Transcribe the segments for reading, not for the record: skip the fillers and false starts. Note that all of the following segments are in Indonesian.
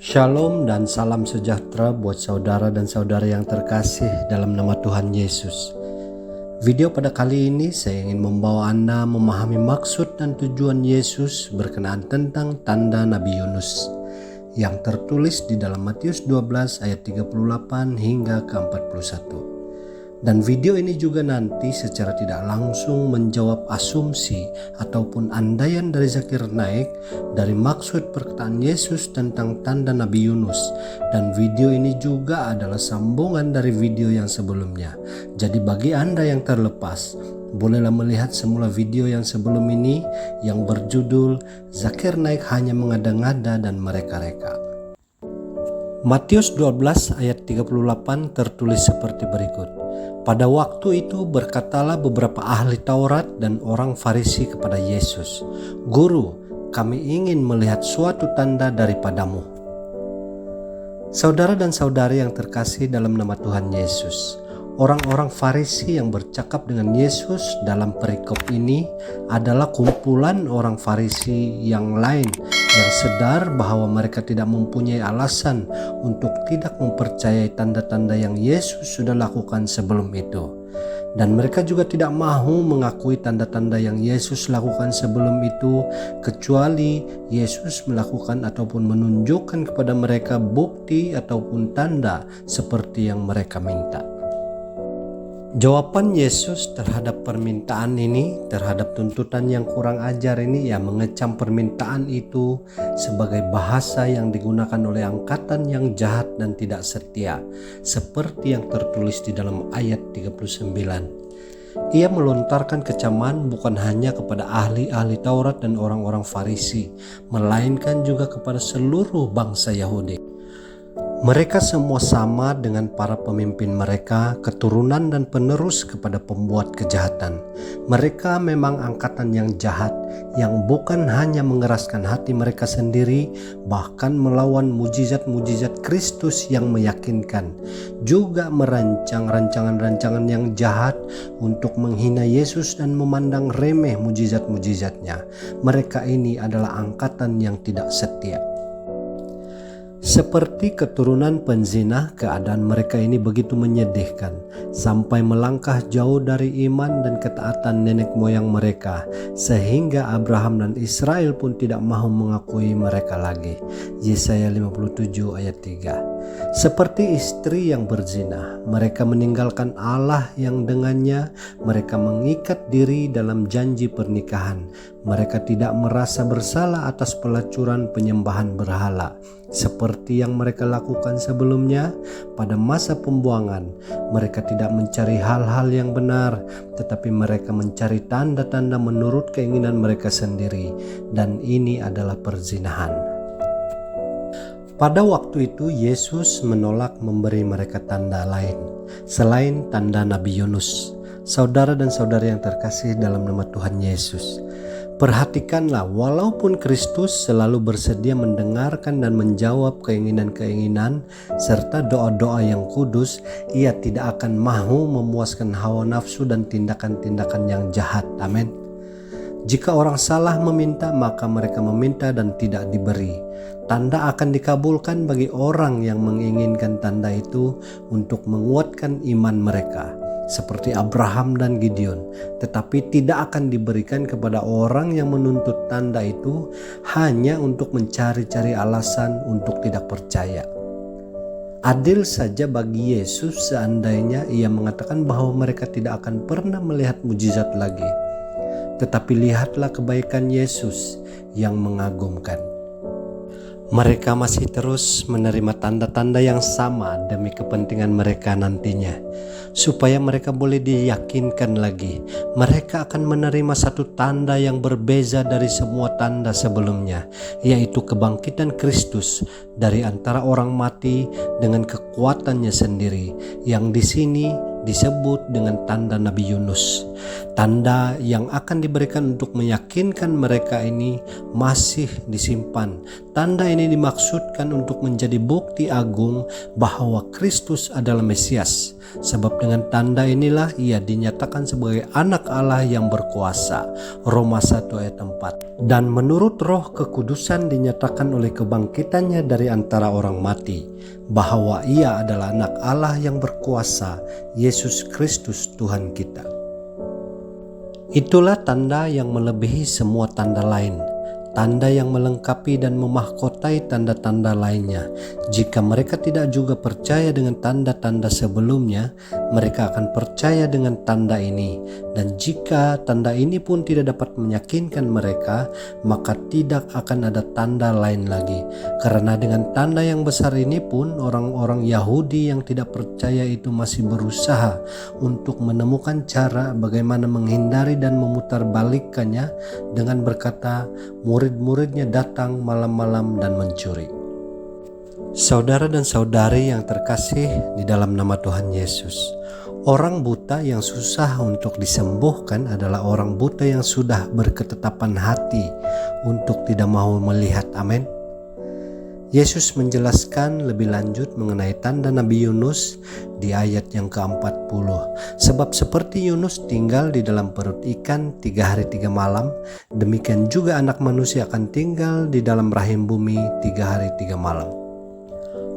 Shalom dan salam sejahtera buat saudara dan saudara yang terkasih dalam nama Tuhan Yesus. Video pada kali ini saya ingin membawa Anda memahami maksud dan tujuan Yesus berkenaan tentang tanda Nabi Yunus yang tertulis di dalam Matius 12 ayat 38 hingga ke 41. Dan video ini juga nanti secara tidak langsung menjawab asumsi ataupun andaian dari Zakir Naik dari maksud perkataan Yesus tentang tanda Nabi Yunus. Dan video ini juga adalah sambungan dari video yang sebelumnya. Jadi bagi Anda yang terlepas, bolehlah melihat semula video yang sebelum ini yang berjudul Zakir Naik hanya mengada-ngada dan mereka-reka. Matius 12 ayat 38 tertulis seperti berikut. Pada waktu itu berkatalah beberapa ahli Taurat dan orang Farisi kepada Yesus, "Guru, kami ingin melihat suatu tanda daripadamu." Saudara dan saudari yang terkasih dalam nama Tuhan Yesus, orang-orang Farisi yang bercakap dengan Yesus dalam perikop ini adalah kumpulan orang Farisi yang lain yang sadar bahwa mereka tidak mempunyai alasan untuk tidak mempercayai tanda-tanda yang Yesus sudah lakukan sebelum itu. Dan mereka juga tidak mahu mengakui tanda-tanda yang Yesus lakukan sebelum itu, kecuali Yesus melakukan ataupun menunjukkan kepada mereka bukti ataupun tanda seperti yang mereka minta. Jawaban Yesus terhadap permintaan ini, terhadap tuntutan yang kurang ajar ini, yang mengecam permintaan itu sebagai bahasa yang digunakan oleh angkatan yang jahat dan tidak setia, seperti yang tertulis di dalam ayat 39. Ia melontarkan kecaman bukan hanya kepada ahli-ahli Taurat dan orang-orang Farisi, melainkan juga kepada seluruh bangsa Yahudi. Mereka semua sama dengan para pemimpin mereka, keturunan dan penerus kepada pembuat kejahatan. Mereka memang angkatan yang jahat, yang bukan hanya mengeraskan hati mereka sendiri, bahkan melawan mujizat-mujizat Kristus yang meyakinkan, juga merancang rancangan-rancangan yang jahat untuk menghina Yesus dan memandang remeh mujizat-mujizatnya. Mereka ini adalah angkatan yang tidak setia. Seperti keturunan penzina, keadaan mereka ini begitu menyedihkan, sampai melangkah jauh dari iman dan ketaatan nenek moyang mereka, sehingga Abraham dan Israel pun tidak mahu mengakui mereka lagi. Yesaya 57 ayat 3. Seperti istri yang berzina, mereka meninggalkan Allah yang dengannya mereka mengikat diri dalam janji pernikahan. Mereka tidak merasa bersalah atas pelacuran penyembahan berhala, seperti yang mereka lakukan sebelumnya pada masa pembuangan. Mereka tidak mencari hal-hal yang benar, tetapi mereka mencari tanda-tanda menurut keinginan mereka sendiri, dan ini adalah perzinahan. Pada waktu itu Yesus menolak memberi mereka tanda lain selain tanda Nabi Yunus. Saudara dan saudari yang terkasih dalam nama Tuhan Yesus, perhatikanlah, walaupun Kristus selalu bersedia mendengarkan dan menjawab keinginan-keinginan serta doa-doa yang kudus, ia tidak akan mahu memuaskan hawa nafsu dan tindakan-tindakan yang jahat. Amin. Jika orang salah meminta, maka mereka meminta dan tidak diberi. Tanda akan dikabulkan bagi orang yang menginginkan tanda itu untuk menguatkan iman mereka, seperti Abraham dan Gideon, tetapi tidak akan diberikan kepada orang yang menuntut tanda itu hanya untuk mencari-cari alasan untuk tidak percaya. Adil saja bagi Yesus seandainya ia mengatakan bahwa mereka tidak akan pernah melihat mujizat lagi. Tetapi lihatlah kebaikan Yesus yang mengagumkan. Mereka masih terus menerima tanda-tanda yang sama demi kepentingan mereka nantinya, supaya mereka boleh diyakinkan lagi. Mereka akan menerima satu tanda yang berbeza dari semua tanda sebelumnya, yaitu kebangkitan Kristus dari antara orang mati dengan kekuatannya sendiri, yang di sini disebut dengan tanda Nabi Yunus. Tanda yang akan diberikan untuk meyakinkan mereka ini masih disimpan. Tanda ini dimaksudkan untuk menjadi bukti agung bahwa Kristus adalah Mesias. Sebab dengan tanda inilah ia dinyatakan sebagai anak Allah yang berkuasa. Roma 1 ayat 4. Dan menurut Roh Kekudusan dinyatakan oleh kebangkitannya dari antara orang mati, bahwa ia adalah anak Allah yang berkuasa, Yesus Kristus Tuhan kita. Itulah tanda yang melebihi semua tanda lain, tanda yang melengkapi dan memahkotai tanda-tanda lainnya. Jika mereka tidak juga percaya dengan tanda-tanda sebelumnya, mereka akan percaya dengan tanda ini. Dan jika tanda ini pun tidak dapat meyakinkan mereka, maka tidak akan ada tanda lain lagi. Karena dengan tanda yang besar ini pun orang-orang Yahudi yang tidak percaya itu masih berusaha untuk menemukan cara bagaimana menghindari dan memutarbalikkannya dengan berkata, murid-muridnya datang malam-malam dan mencuri. Saudara dan saudari yang terkasih di dalam nama Tuhan Yesus, orang buta yang susah untuk disembuhkan adalah orang buta yang sudah berketetapan hati untuk tidak mau melihat. Amin. Yesus menjelaskan lebih lanjut mengenai tanda Nabi Yunus di ayat yang ke-40. Sebab seperti Yunus tinggal di dalam perut ikan 3 hari 3 malam, demikian juga anak manusia akan tinggal di dalam rahim bumi 3 hari 3 malam.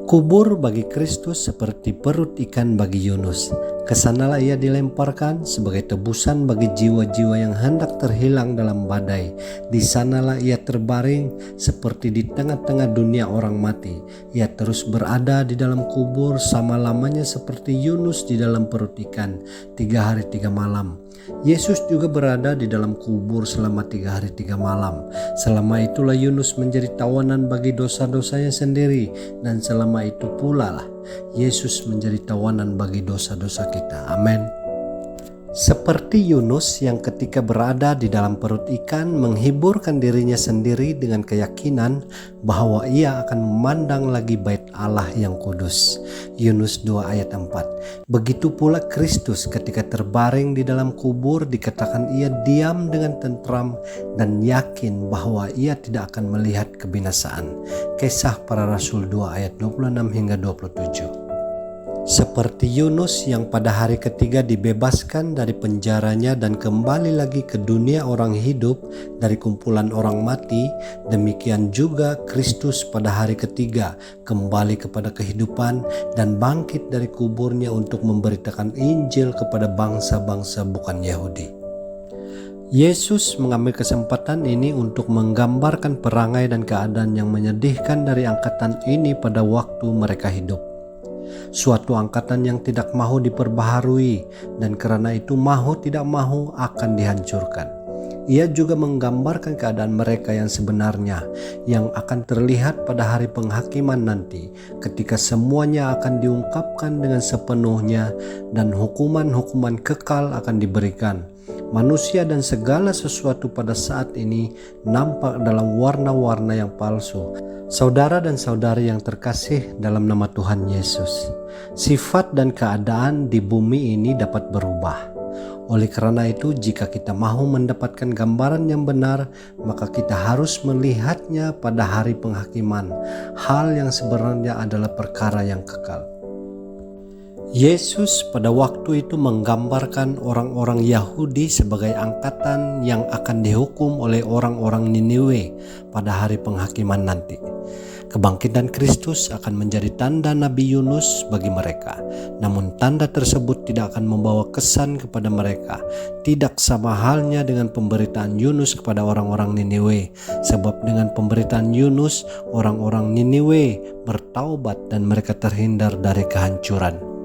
Kubur bagi Kristus seperti perut ikan bagi Yunus. Kesanalah ia dilemparkan sebagai tebusan bagi jiwa-jiwa yang hendak terhilang dalam badai. Di sanalah ia terbaring seperti di tengah-tengah dunia orang mati. Ia terus berada di dalam kubur sama lamanya seperti Yunus di dalam perut ikan 3 hari 3 malam. Yesus juga berada di dalam kubur selama 3 hari 3 malam. Selama itulah Yunus menjadi tawanan bagi dosa-dosanya sendiri, dan selama itu pula lah Yesus menjadi tawanan bagi dosa-dosa kita. Amin. Seperti Yunus yang ketika berada di dalam perut ikan menghiburkan dirinya sendiri dengan keyakinan bahwa ia akan memandang lagi bait Allah yang kudus. Yunus 2 ayat 4. Begitu pula Kristus ketika terbaring di dalam kubur dikatakan ia diam dengan tentram dan yakin bahwa ia tidak akan melihat kebinasaan. Kisah Para Rasul 2 ayat 26 hingga 27. Seperti Yunus yang pada hari ketiga dibebaskan dari penjaranya dan kembali lagi ke dunia orang hidup dari kumpulan orang mati, demikian juga Kristus pada hari ketiga kembali kepada kehidupan dan bangkit dari kuburnya untuk memberitakan Injil kepada bangsa-bangsa bukan Yahudi. Yesus mengambil kesempatan ini untuk menggambarkan perangai dan keadaan yang menyedihkan dari angkatan ini pada waktu mereka hidup. Suatu angkatan yang tidak mahu diperbaharui dan karena itu mahu tidak mahu akan dihancurkan. Ia juga menggambarkan keadaan mereka yang sebenarnya yang akan terlihat pada hari penghakiman nanti ketika semuanya akan diungkapkan dengan sepenuhnya dan hukuman-hukuman kekal akan diberikan. Manusia dan segala sesuatu pada saat ini nampak dalam warna-warna yang palsu. Saudara dan saudari yang terkasih dalam nama Tuhan Yesus, sifat dan keadaan di bumi ini dapat berubah. Oleh karena itu, jika kita mahu mendapatkan gambaran yang benar, maka kita harus melihatnya pada hari penghakiman. Hal yang sebenarnya adalah perkara yang kekal. Yesus pada waktu itu menggambarkan orang-orang Yahudi sebagai angkatan yang akan dihukum oleh orang-orang Niniwe pada hari penghakiman nanti. Kebangkitan Kristus akan menjadi tanda Nabi Yunus bagi mereka. Namun tanda tersebut tidak akan membawa kesan kepada mereka. Tidak sama halnya dengan pemberitaan Yunus kepada orang-orang Niniwe. Sebab dengan pemberitaan Yunus, orang-orang Niniwe bertaubat dan mereka terhindar dari kehancuran.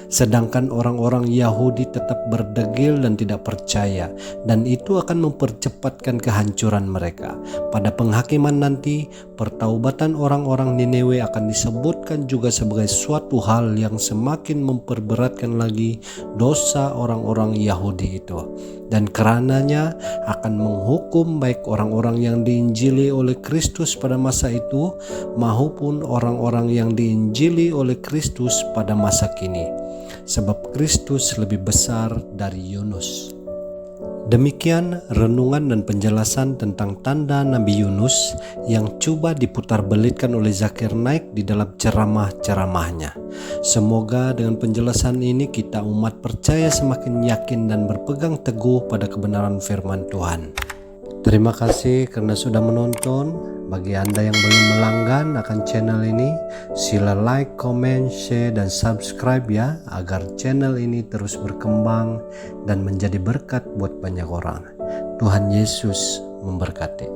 Sedangkan orang-orang Yahudi tetap berdegil dan tidak percaya, dan itu akan mempercepatkan kehancuran mereka. Pada penghakiman nanti, pertaubatan orang-orang Niniwe akan disebutkan juga sebagai suatu hal yang semakin memperberatkan lagi dosa orang-orang Yahudi itu. Dan karenanya akan menghukum baik orang-orang yang diinjili oleh Kristus pada masa itu maupun orang-orang yang diinjili oleh Kristus pada masa kini. Sebab Kristus lebih besar dari Yunus. Demikian renungan dan penjelasan tentang tanda Nabi Yunus yang coba diputar belitkan oleh Zakir Naik di dalam ceramah-ceramahnya. Semoga dengan penjelasan ini kita umat percaya semakin yakin dan berpegang teguh pada kebenaran firman Tuhan. Terima kasih karena sudah menonton. Bagi Anda yang belum melanggan akan channel ini, sila like, comment, share, dan subscribe ya, agar channel ini terus berkembang dan menjadi berkat buat banyak orang. Tuhan Yesus memberkati.